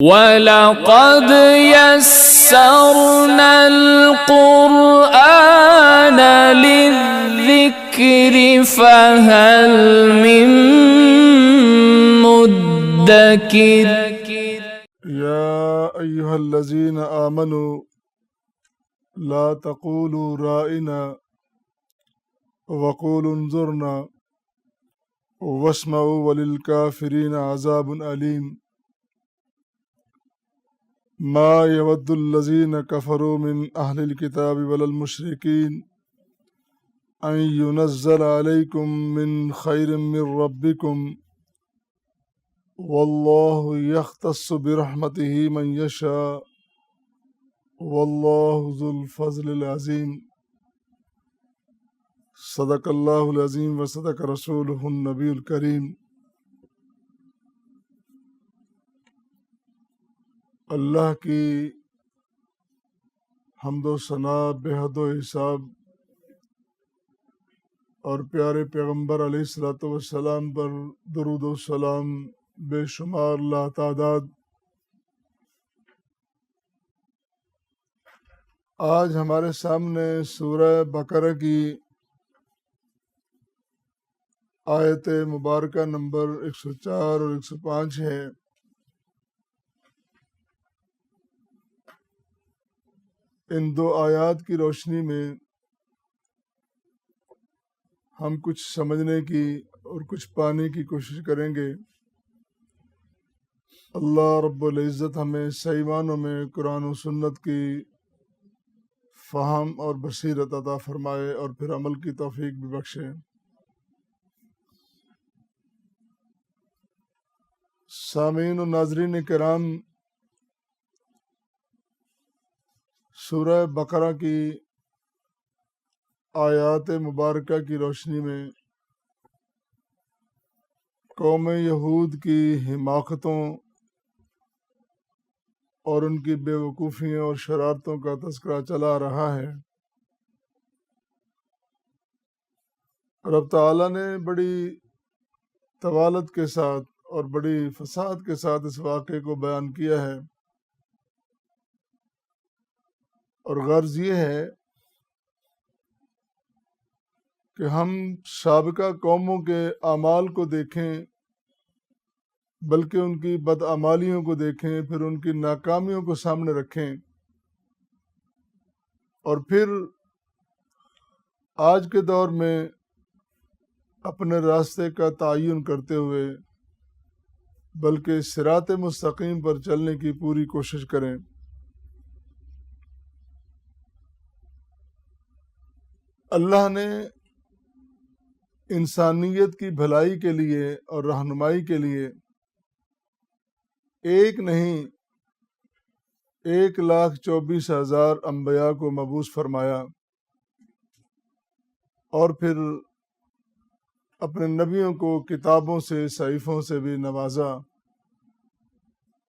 وَلَقَدْ يَسَّرْنَا الْقُرْآنَ لِلذِّكْرِ فَهَلْ مِن مُّدَّكِرٍ يا أيها الذين آمنوا لا تقولوا رائنا وقولوا انظرنا واسمعوا وللكافرين عذاب أليم ما يود الذين كفروا من أهل الكتاب ولا المشركين أن ينزل عليكم من خير من ربكم والله يختص برحمته من يشاء والله ذو الفضل العظیم صدق اللہ العظیم وصدق رسولہ النبی الکریم۔ اللہ کی حمد و ثنا بے حد و حساب اور پیارے پیغمبر علیہ الصلوۃ والسلام پر درود و سلام بے شمار لاتعداد۔ آج ہمارے سامنے سورہ بقرہ کی آیت مبارکہ نمبر 104 اور 105 ہے۔ ان دو آیات کی روشنی میں ہم کچھ سمجھنے کی اور کچھ پانے کی کوشش کریں گے۔ اللہ رب العزت ہمیں صحیح معنوں میں قرآن و سنت کی فہم اور بصیرت عطا فرمائے اور پھر عمل کی توفیق بھی بخشے۔ سامعین و ناظرین کرام، سورہ بقرہ کی آیات مبارکہ کی روشنی میں قوم یہود کی حماقتوں اور ان کی بے وقوفیوں اور شرارتوں کا تذکرہ چلا رہا ہے۔ رب تعالیٰ نے بڑی طوالت کے ساتھ اور بڑی فصاحت کے ساتھ اس واقعے کو بیان کیا ہے، اور غرض یہ ہے کہ ہم سابقہ قوموں کے اعمال کو دیکھیں، بلکہ ان کی بدعمالیوں کو دیکھیں، پھر ان کی ناکامیوں کو سامنے رکھیں، اور پھر آج کے دور میں اپنے راستے کا تعین کرتے ہوئے بلکہ صراط مستقیم پر چلنے کی پوری کوشش کریں۔ اللہ نے انسانیت کی بھلائی کے لیے اور رہنمائی کے لیے ایک نہیں 1,24,000 انبیاء کو مبعوث فرمایا، اور پھر اپنے نبیوں کو کتابوں سے، صحیفوں سے بھی نوازا،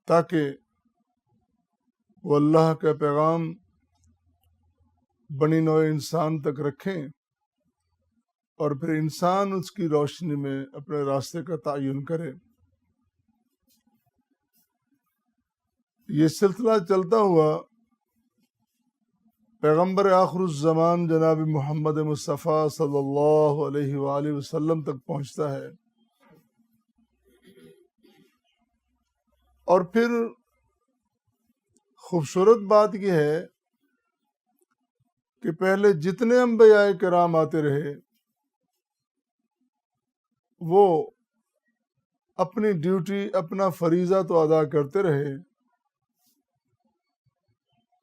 تاکہ وہ اللہ کا پیغام بنی نوع انسان تک رکھیں، اور پھر انسان اس کی روشنی میں اپنے راستے کا تعین کرے۔ یہ سلسلہ چلتا ہوا پیغمبر آخر الزمان جناب محمد مصطفیٰ صلی اللہ علیہ وآلہ وسلم تک پہنچتا ہے، اور پھر خوبصورت بات یہ ہے کہ پہلے جتنے انبیاء کرام آتے رہے وہ اپنی ڈیوٹی، اپنا فریضہ تو ادا کرتے رہے،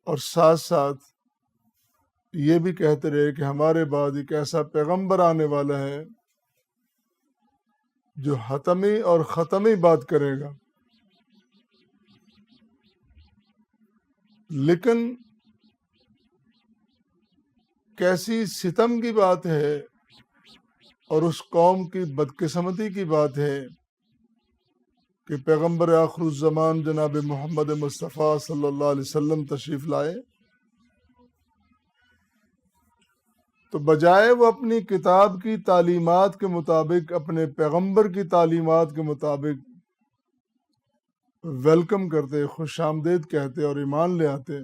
اور ساتھ ساتھ یہ بھی کہتے رہے کہ ہمارے بعد ایک ایسا پیغمبر آنے والا ہے جو حتمی اور ختمی بات کرے گا۔ لیکن کیسی ستم کی بات ہے اور اس قوم کی بدقسمتی کی بات ہے کہ پیغمبر آخر الزمان جناب محمد مصطفیٰ صلی اللہ علیہ وسلم تشریف لائے تو بجائے وہ اپنی کتاب کی تعلیمات کے مطابق، اپنے پیغمبر کی تعلیمات کے مطابق ویلکم کرتے، خوش آمدید کہتے اور ایمان لے آتے،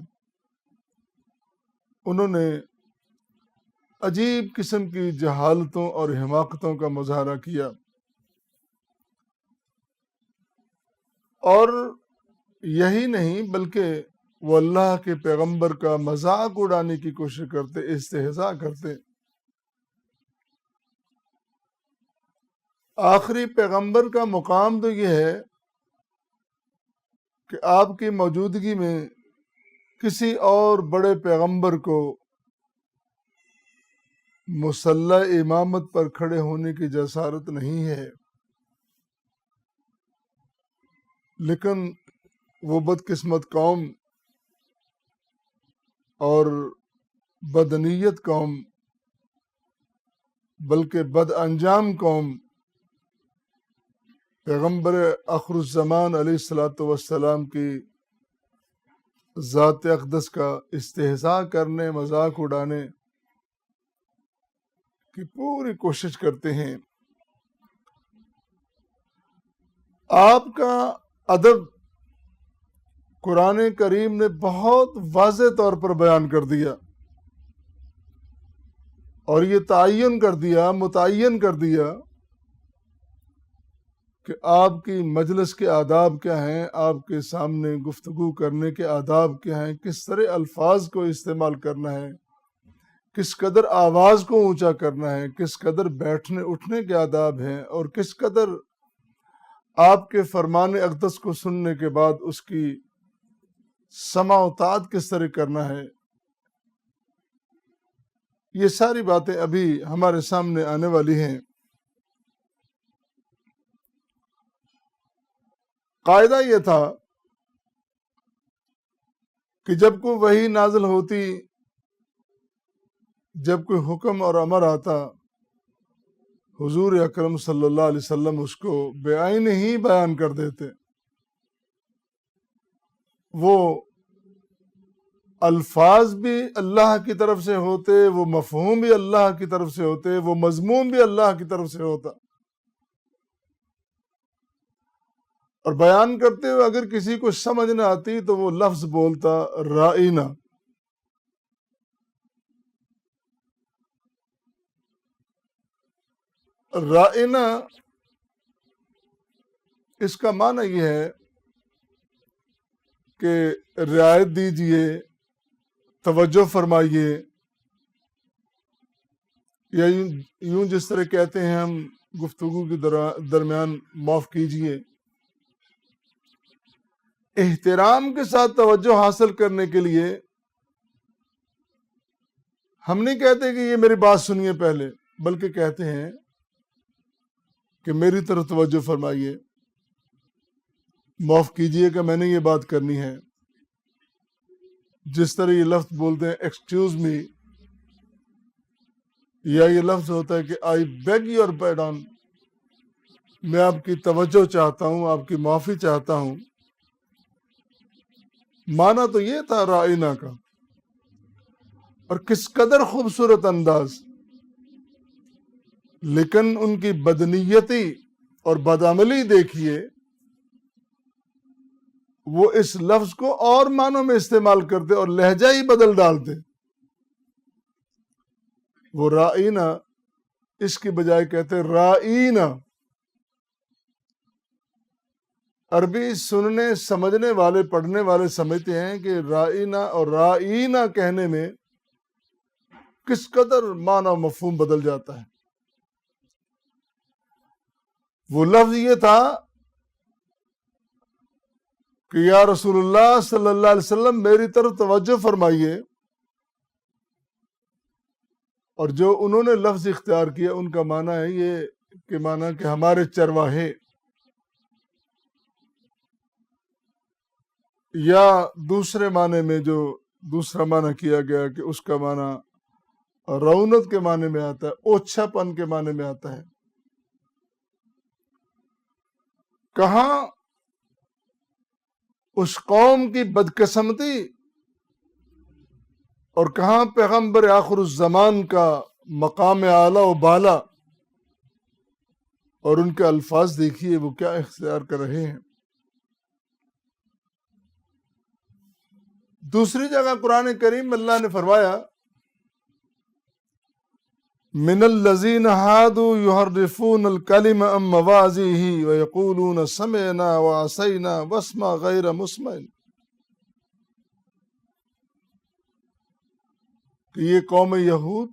انہوں نے عجیب قسم کی جہالتوں اور حماقتوں کا مظاہرہ کیا، اور یہی نہیں بلکہ وہ اللہ کے پیغمبر کا مذاق اڑانے کی کوشش کرتے، استہزاء کرتے۔ آخری پیغمبر کا مقام تو یہ ہے کہ آپ کی موجودگی میں کسی اور بڑے پیغمبر کو مصلی امامت پر کھڑے ہونے کی جسارت نہیں ہے، لیکن وہ بدقسمت قوم اور بدنیت قوم، بلکہ بد انجام قوم، پیغمبر آخر الزمان علیہ السلام کی ذات اقدس کا استہزاء کرنے، مذاق اڑانے کی پوری کوشش کرتے ہیں۔ آپ کا ادب قرآن کریم نے بہت واضح طور پر بیان کر دیا، اور یہ تعین کر دیا، متعین کر دیا کہ آپ کی مجلس کے آداب کیا ہیں، آپ کے سامنے گفتگو کرنے کے آداب کیا ہیں، کس طرح الفاظ کو استعمال کرنا ہے، کس قدر آواز کو اونچا کرنا ہے، کس قدر بیٹھنے اٹھنے کے آداب ہیں، اور کس قدر آپ کے فرمان اقدس کو سننے کے بعد اس کی سماع و طاعت کس طرح کرنا ہے۔ یہ ساری باتیں ابھی ہمارے سامنے آنے والی ہیں۔ قاعدہ یہ تھا کہ جب کوئی وحی نازل ہوتی، جب کوئی حکم اور امر آتا، حضور اکرم صلی اللہ علیہ وسلم اس کو بعین ہی بیان کر دیتے۔ وہ الفاظ بھی اللہ کی طرف سے ہوتے، وہ مفہوم بھی اللہ کی طرف سے ہوتے، وہ مضمون بھی اللہ کی طرف سے ہوتا، اور بیان کرتے ہوئے اگر کسی کو سمجھ نہ آتی تو وہ لفظ بولتا رائنا۔ رائنا اس کا معنی یہ ہے کہ رعایت دیجئے، توجہ فرمائیے، یا یوں جس طرح کہتے ہیں ہم گفتگو کے درمیان معاف کیجئے۔ احترام کے ساتھ توجہ حاصل کرنے کے لیے ہم نہیں کہتے کہ یہ میری بات سنیے پہلے، بلکہ کہتے ہیں کہ میری طرف توجہ فرمائیے، معاف کیجئے کہ میں نے یہ بات کرنی ہے۔ جس طرح یہ لفظ بولتے ہیں ایکسکیوز می، یا یہ لفظ ہوتا ہے کہ آئی بیگ یور پارڈن، میں آپ کی توجہ چاہتا ہوں، آپ کی معافی چاہتا ہوں۔ معنی تو یہ تھا رائنا کا، اور کس قدر خوبصورت انداز، لیکن ان کی بدنیتی اور بدعملی دیکھیے، وہ اس لفظ کو اور معنوں میں استعمال کرتے اور لہجہ ہی بدل ڈالتے۔ وہ رائنا اس کی بجائے کہتے رائنا۔ عربی سننے سمجھنے والے، پڑھنے والے سمجھتے ہیں کہ رائنا اور رائنا کہنے میں کس قدر معنی و مفہوم بدل جاتا ہے۔ وہ لفظ یہ تھا کہ یا رسول اللہ صلی اللہ علیہ وسلم میری طرف توجہ فرمائیے، اور جو انہوں نے لفظ اختیار کیا ان کا معنی ہے یہ کہ معنی کہ ہمارے چرواہے، یا دوسرے معنی میں جو دوسرا معنی کیا گیا کہ اس کا معنی رونت کے معنی میں آتا ہے، اوچھا پن کے معنی میں آتا ہے۔ کہاں اس قوم کی بدقسمتی اور کہاں پیغمبر آخر الزمان کا مقام اعلیٰ و بالا، اور ان کے الفاظ دیکھیے وہ کیا اختیار کر رہے ہیں۔ دوسری جگہ قرآن کریم میں اللہ نے فرمایا من الذین ہادوا یحرفون الکلم عن مواضعہ ویقولون سمعنا وعصینا واسمع غیر مسمع، کہ یہ قوم یہود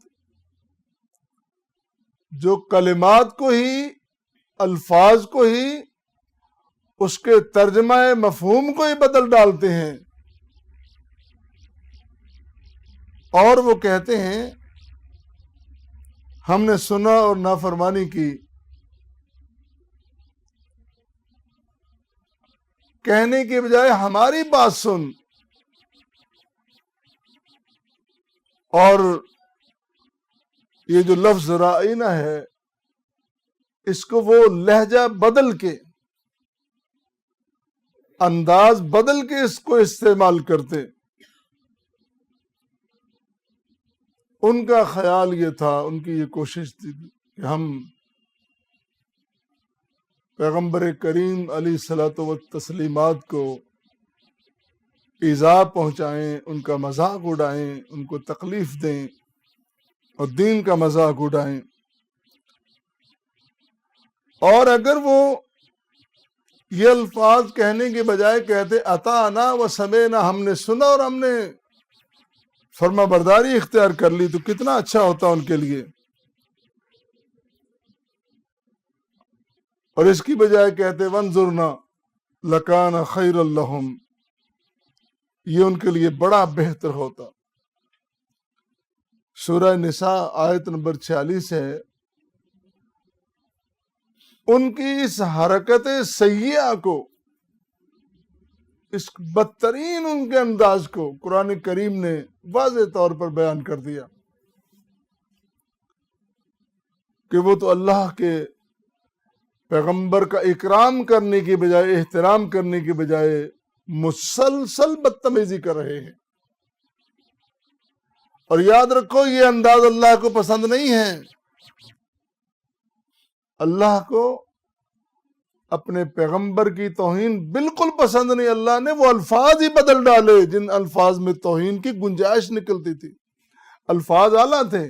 جو کلمات کو ہی، الفاظ کو ہی، اس کے ترجمہ مفہوم کو ہی بدل ڈالتے ہیں، اور وہ کہتے ہیں ہم نے سنا اور نافرمانی کی، کہنے کے بجائے ہماری بات سن، اور یہ جو لفظ رائنا ہے اس کو وہ لہجہ بدل کے، انداز بدل کے اس کو استعمال کرتے۔ ان کا خیال یہ تھا، ان کی یہ کوشش تھی کہ ہم پیغمبر کریم علیہ الصلوۃ والتسلیمات کو ایذا پہنچائیں، ان کا مذاق اڑائیں، ان کو تکلیف دیں اور دین کا مذاق اڑائیں، اور اگر وہ یہ الفاظ کہنے کے بجائے کہتے اطعنا و سمعنا، ہم نے سنا اور ہم نے فرما برداری اختیار کر لی، تو کتنا اچھا ہوتا ان کے لیے، اور اس کی بجائے کہتے وانظرنا لکان خیر لہم، یہ ان کے لیے بڑا بہتر ہوتا۔ سورہ نساء آیت نمبر 46 ہے۔ ان کی اس حرکت سیئہ کو، اس بدترین ان کے انداز کو قرآن کریم نے واضح طور پر بیان کر دیا کہ وہ تو اللہ کے پیغمبر کا اکرام کرنے کی بجائے، احترام کرنے کی بجائے مسلسل بدتمیزی کر رہے ہیں، اور یاد رکھو یہ انداز اللہ کو پسند نہیں ہے۔ اللہ کو اپنے پیغمبر کی توہین بالکل پسند نہیں، اللہ نے وہ الفاظ ہی بدل ڈالے جن الفاظ میں توہین کی گنجائش نکلتی تھی۔ الفاظ اعلیٰ تھے،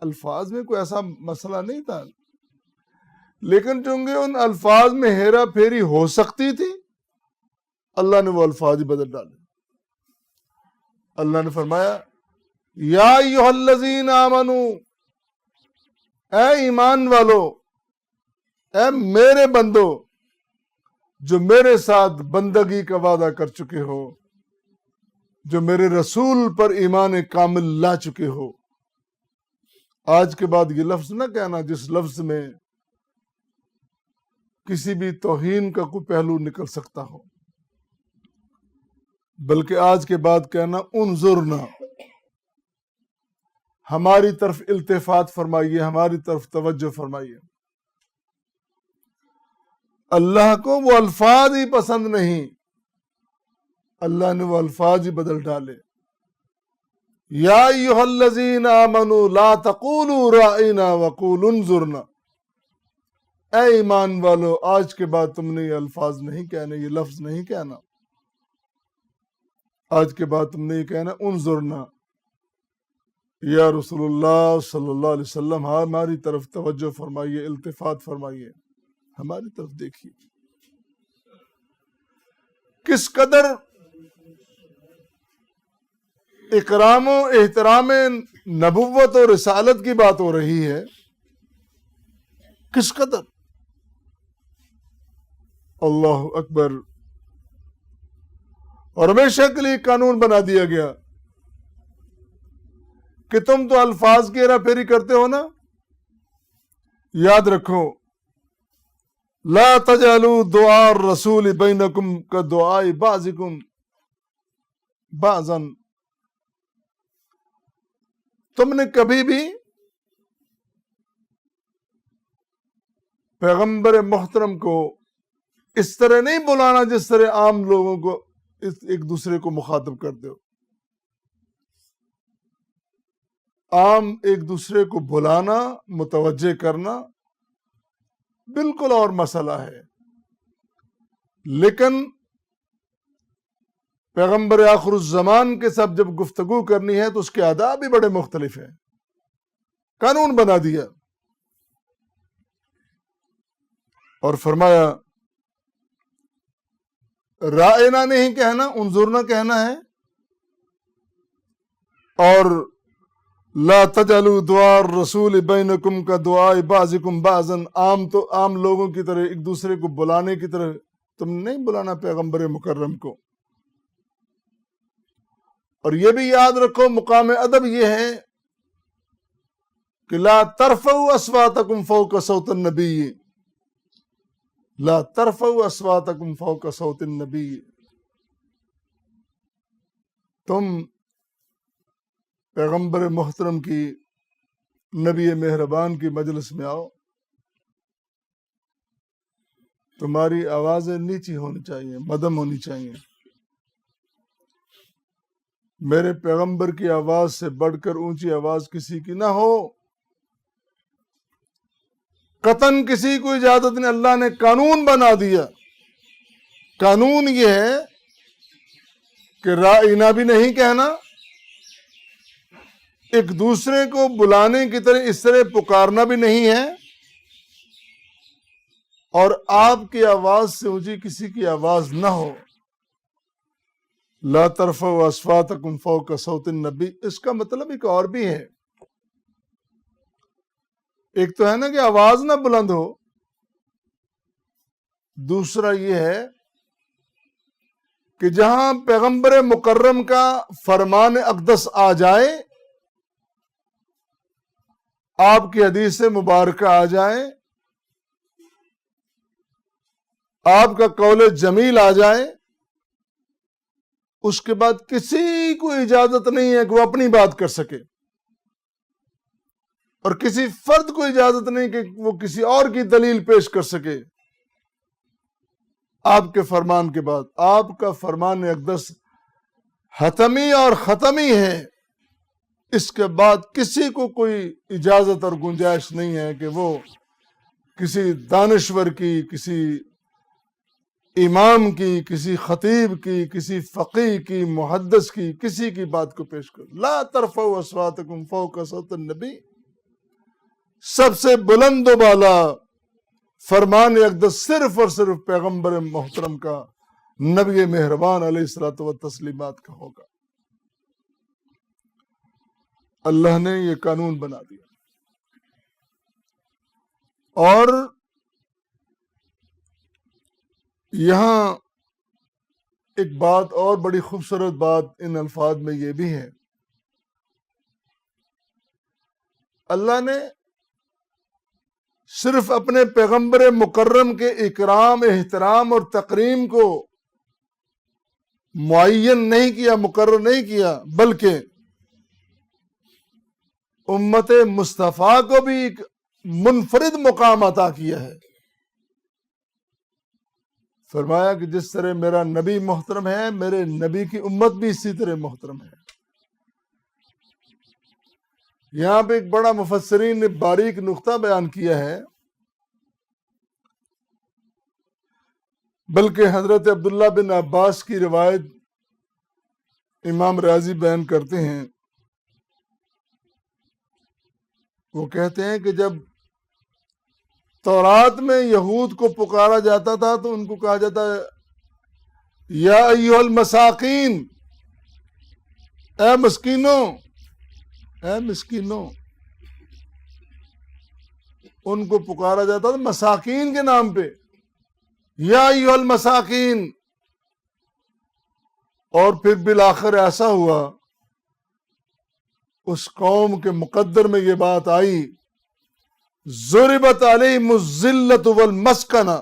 الفاظ میں کوئی ایسا مسئلہ نہیں تھا، لیکن چونکہ ان الفاظ میں ہیرا پھیری ہو سکتی تھی، اللہ نے وہ الفاظ ہی بدل ڈالے۔ اللہ نے فرمایا یا ایھا الذین آمنو، اے ایمان والو، اے میرے بندو جو میرے ساتھ بندگی کا وعدہ کر چکے ہو، جو میرے رسول پر ایمان کامل لا چکے ہو۔ آج کے بعد یہ لفظ نہ کہنا جس لفظ میں کسی بھی توہین کا کوئی پہلو نکل سکتا ہو، بلکہ آج کے بعد کہنا انظرنا، ہماری طرف التفات فرمائیے، ہماری طرف توجہ فرمائیے۔ اللہ کو وہ الفاظ ہی پسند نہیں، اللہ نے وہ الفاظ ہی بدل ڈالے۔ یا ایھا الذین آمنوا لا تقولوا رائنا وقولوا انظرنا، اے ایمان والو آج کے بعد تم نے یہ الفاظ نہیں کہنے، یہ لفظ نہیں کہنا، آج کے بعد تم نے یہ کہنا انظرنا، یا رسول اللہ صلی اللہ علیہ وسلم ہماری طرف توجہ فرمائیے، التفات فرمائیے، ہماری طرف دیکھیے۔ کس قدر اکرام و احترام نبوت و رسالت کی بات ہو رہی ہے، کس قدر، اللہ اکبر۔ اور ہمیشہ کے لیے قانون بنا دیا گیا کہ تم تو الفاظ کی ہیرا پھیری کرتے ہو نا، یاد رکھو لا تجعلوا دعاء الرسول بینکم کدعاء بعضکم بعضا، تم نے کبھی بھی پیغمبر محترم کو اس طرح نہیں بلانا جس طرح عام لوگوں کو ایک دوسرے کو مخاطب کرتے ہو۔ عام ایک دوسرے کو بلانا، متوجہ کرنا بالکل اور مسئلہ ہے، لیکن پیغمبر آخر الزمان کے ساتھ جب گفتگو کرنی ہے تو اس کے آداب بھی بڑے مختلف ہیں، قانون بنا دیا اور فرمایا رائنا نہیں کہنا، انظرنا کہنا ہے، اور لا تجعلوا دعاء الرسول بینکم کا دعاء بعضکم بعضا، عام لوگوں کی طرح ایک دوسرے کو بلانے کی طرح تم نہیں بلانا پیغمبر مکرم کو۔ اور یہ بھی یاد رکھو مقام ادب یہ ہے کہ لا ترفعوا اصواتکم فوق صوت النبی، لا ترفعوا اصواتکم فوق صوت النبی، تم پیغمبر محترم کی، نبی مہربان کی مجلس میں آؤ، تمہاری آوازیں نیچی ہونی چاہیے، مدھم ہونی چاہیے، میرے پیغمبر کی آواز سے بڑھ کر اونچی آواز کسی کی نہ ہو، قطعاً کسی کو اجازت نہیں، اللہ نے قانون بنا دیا۔ قانون یہ ہے کہ رائنا بھی نہیں کہنا، ایک دوسرے کو بلانے کی طرح اس طرح پکارنا بھی نہیں ہے، اور آپ کی آواز سے اونچی کسی کی آواز نہ ہو۔ لا ترفعوا اصواتکم فوق صوت النبی، اس کا مطلب ایک اور بھی ہے، ایک تو ہے نا کہ آواز نہ بلند ہو، دوسرا یہ ہے کہ جہاں پیغمبر مکرم کا فرمان اقدس آ جائے، آپ کی حدیث مبارکہ آ جائے، آپ کا قول جمیل آ جائے، اس کے بعد کسی کو اجازت نہیں ہے کہ وہ اپنی بات کر سکے، اور کسی فرد کو اجازت نہیں کہ وہ کسی اور کی دلیل پیش کر سکے۔ آپ کے فرمان کے بعد، آپ کا فرمان اقدس حتمی اور ختمی ہے، اس کے بعد کسی کو کوئی اجازت اور گنجائش نہیں ہے کہ وہ کسی دانشور کی، کسی امام کی، کسی خطیب کی، کسی فقیہ کی، محدث کی، کسی کی بات کو پیش کرو۔ لا ترفعوا اصواتکم فوق صوت النبی، سب سے بلند و بالا فرمان اقدس صرف اور صرف پیغمبر محترم کا، نبی مہربان علیہ الصلوۃ والتسلیمات کا ہوگا۔ اللہ نے یہ قانون بنا دیا۔ اور یہاں ایک بات اور بڑی خوبصورت بات ان الفاظ میں یہ بھی ہے، اللہ نے صرف اپنے پیغمبر مکرم کے اکرام، احترام اور تکریم کو معین نہیں کیا، مقرر نہیں کیا، بلکہ امت مصطفیٰ کو بھی ایک منفرد مقام عطا کیا ہے۔ فرمایا کہ جس طرح میرا نبی محترم ہے، میرے نبی کی امت بھی اسی طرح محترم ہے۔ یہاں پہ ایک بڑا مفسرین نے باریک نقطہ بیان کیا ہے، بلکہ حضرت عبداللہ بن عباس کی روایت امام رازی بیان کرتے ہیں، وہ کہتے ہیں کہ جب تورات میں یہود کو پکارا جاتا تھا تو ان کو کہا جاتا ہے یا ایھا المساکین، اے مسکینوں، اے مسکینوں، ان کو پکارا جاتا تھا مساکین کے نام پہ، یا ایھا المساکین۔ اور پھر بالآخر ایسا ہوا، اس قوم کے مقدر میں یہ بات آئی، ضربت علیہم الذلۃ والمسکنہ،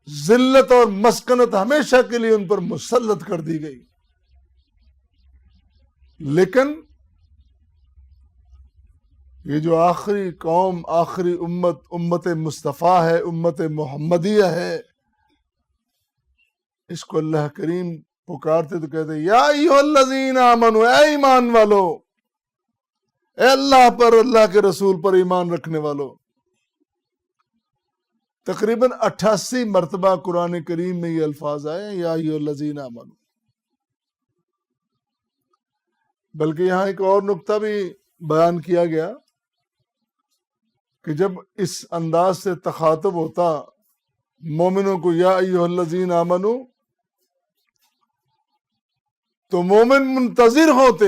ذلت اور مسکنت ہمیشہ کے لیے ان پر مسلط کر دی گئی۔ لیکن یہ جو آخری قوم، آخری امت، امت مصطفیٰ ہے، امت محمدیہ ہے، اس کو اللہ کریم پکارتے تو کہتے یا ایھا الذین آمنوا، اے ایمان والو، اے اللہ پر، اللہ کے رسول پر ایمان رکھنے والو، تقریباً 88 مرتبہ قرآن کریم میں یہ الفاظ آئے ہیں یا ایھا الذین آمنوا. بلکہ یہاں ایک اور نقطہ بھی بیان کیا گیا کہ جب اس انداز سے تخاطب ہوتا مومنوں کو یا ایھا الذین آمنوا، تو مومن منتظر ہوتے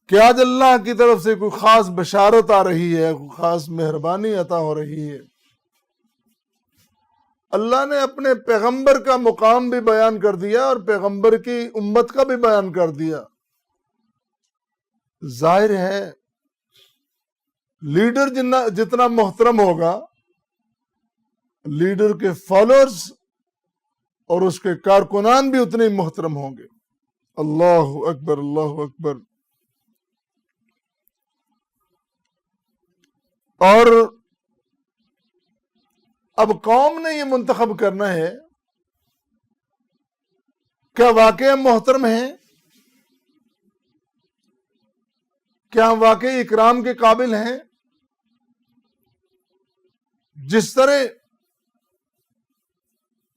کہ آج اللہ کی طرف سے کوئی خاص بشارت آ رہی ہے، کوئی خاص مہربانی عطا ہو رہی ہے. اللہ نے اپنے پیغمبر کا مقام بھی بیان کر دیا اور پیغمبر کی امت کا بھی بیان کر دیا. ظاہر ہے لیڈر جتنا محترم ہوگا، لیڈر کے فالوورز اور اس کے کارکنان بھی اتنے محترم ہوں گے. اللہ اکبر، اللہ اکبر. اور اب قوم نے یہ منتخب کرنا ہے، کیا واقعی ہم محترم ہیں؟ کیا ہم واقعی اکرام کے قابل ہیں؟ جس طرح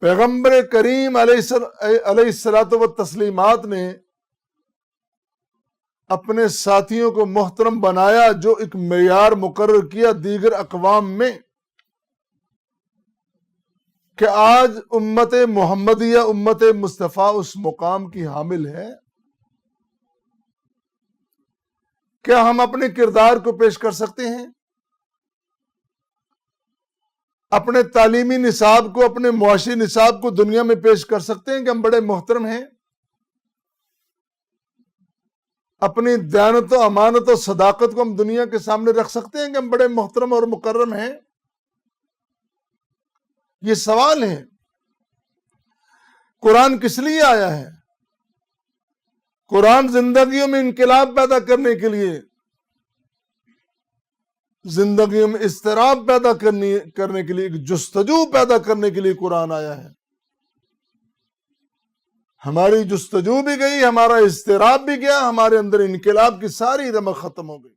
پیغمبر کریم علیہ الصلوۃ والتسلیمات نے اپنے ساتھیوں کو محترم بنایا، جو ایک معیار مقرر کیا دیگر اقوام میں، کہ آج امت محمدیہ، امت مصطفیٰ اس مقام کی حامل ہے. کیا ہم اپنے کردار کو پیش کر سکتے ہیں؟ اپنے تعلیمی نصاب کو، اپنے معاشی نصاب کو دنیا میں پیش کر سکتے ہیں کہ ہم بڑے محترم ہیں؟ اپنی دیانت و امانت و صداقت کو ہم دنیا کے سامنے رکھ سکتے ہیں کہ ہم بڑے محترم اور مکرم ہیں؟ یہ سوال ہے. قرآن کس لیے آیا ہے؟ قرآن زندگیوں میں انقلاب پیدا کرنے کے لیے، زندگیوں میں اضطراب پیدا کرنے کے لیے، ایک جستجو پیدا کرنے کے لیے قرآن آیا ہے. ہماری جستجو بھی گئی، ہمارا اضطراب بھی گیا، ہمارے اندر انقلاب کی ساری رمق ختم ہو گئی.